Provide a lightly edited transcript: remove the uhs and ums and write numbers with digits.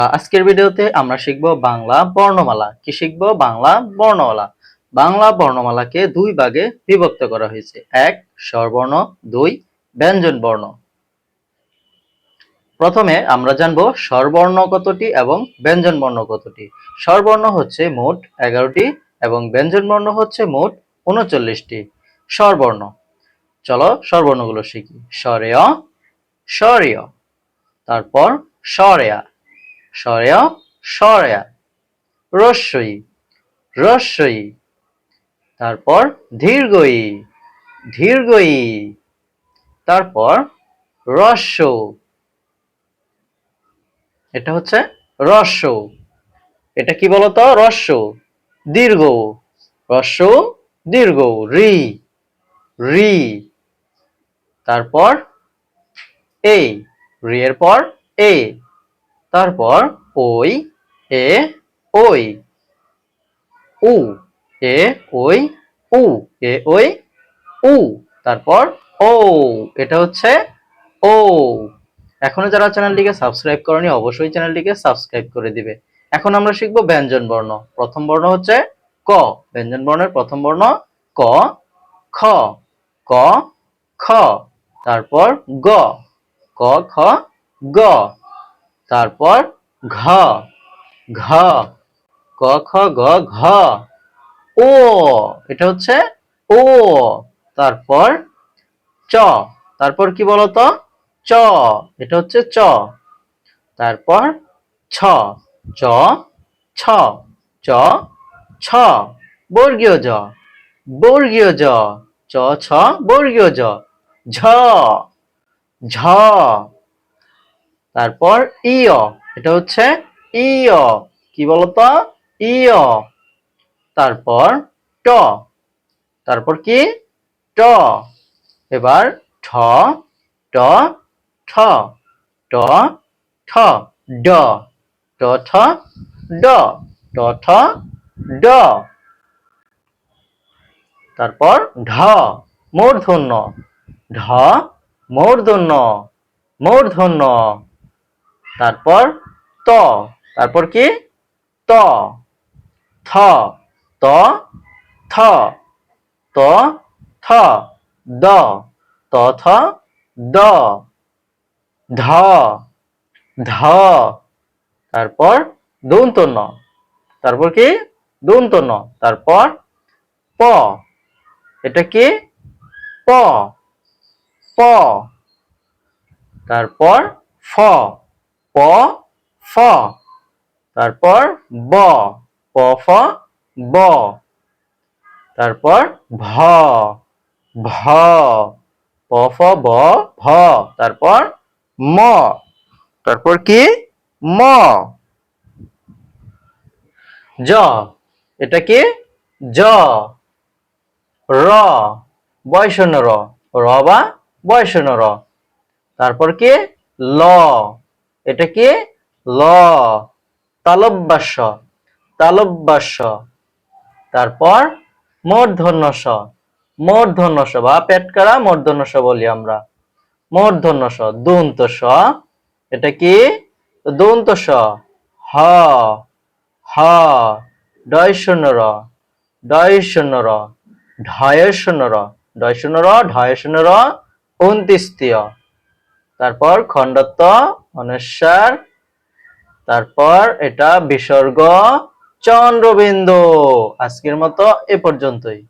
আজকের ভিডিওতে আমরা শিখব বাংলা বর্ণমালা। কি শিখব? বাংলা বর্ণমালা। বাংলা বর্ণমালাকে দুই ভাগে বিভক্ত করা হয়েছে। এক, স্বরবর্ণ, দুই, ব্যঞ্জন বর্ণ। প্রথমে আমরা জানব স্বরবর্ণ কতটি এবং ব্যঞ্জন বর্ণ কতটি। স্বরবর্ণ হচ্ছে মোট 11টি এবং ব্যঞ্জন বর্ণ হচ্ছে মোট 39টি। স্বরবর্ণ, চলো স্বরবর্ণগুলো শিখি। স্বরেয়, স্বরেয়, তারপর স্বরেয়া, স্বরেয়, স্বরেয়া, রস্বই, রস্বই, তারপর দীর্ঘই, দীর্ঘই, তারপর রস্য, এটা হচ্ছে রস্য। এটা কি বলতো? রস্য, দীর্ঘ, রস্য, দীর্ঘ, রি, রি, তারপর এ, রি এর পর এ, তারপর ওই, এ, ওই, উ, এ, ওই, উ, এ, ওই, উ, তারপর ও, এটা হচ্ছে ও। এখনো যারা চ্যানেলটিকে সাবস্ক্রাইব করনি অবশ্যই চ্যানেলটিকে সাবস্ক্রাইব করে দিবে। এখন আমরা শিখব ব্যঞ্জন বর্ণ। প্রথম বর্ণ হচ্ছে ক। ব্যঞ্জন বর্ণের প্রথম বর্ণ ক, খ, ক, খ, তারপর গ, ক, খ, গ, তারপর ঘ, ঘ, ক, খ, গ, ঘ, ও, এটা হচ্ছে ও, তারপর চ, তারপর কি বলতো? চ, এটা হচ্ছে চ, তারপর ছ, চ, ছ, চ, ছ, বর্গীয় জ, বর্গীয় জ, চ, ছ, বর্গীয় জ, ঝ, ঝ, তারপর ইয়, এটা হচ্ছে ইয়, কি বলতো? ইয়, তারপর ট, তারপর কি? ট, এবার ঠ, ট, ঠ, ট, ঠ, ড, ট, ঠ, ড, ট, ঠ, ড, তারপর ঢ, মূর্ধন্য, ঢ, মূর্ধন্য, মূর্ধন্য, তারপর ত, তারপর কি? ত, থ, ত, থ, ত, থ, দ, ত, থ, দ, ধ, ধ, তারপর দন্ত্য ন, তারপর কি? দন্ত্য ন, তারপর প, এটা কি? প, প, তারপর ফ, প, ফ, তারপর ব, প, ফ, ব, তারপর ভ, ভ, প, ফ, ব, ভ, তারপর ম, তারপর কি? ম, জ, এটা কি? জ, র, বয়শূন্য র, র বা বয়শূন্য র, তারপর কি? ল, এটা কি? ল, তালব্য শ, তালব্য শ, তারপর মূর্ধন্য ষ, মূর্ধন্য ষ বা পেটকারা মূর্ধন্য ষ বলি আমরা। মূর্ধন্য ষ, দন্ত স, এটা কি? দন্ত স, হ, হ, ডয় শূন্য র, ডয় শূন্য র, ঢয় শূন্য র, ডয় শূন্য র, ঢয় শূন্য র, অন্ত্যেষ্টিয়, তারপর খণ্ডত্ব, অনস্বার, তারপর এটা বিসর্গ, চন্দ্রবিন্দু। আজকের মতো এ পর্যন্তই।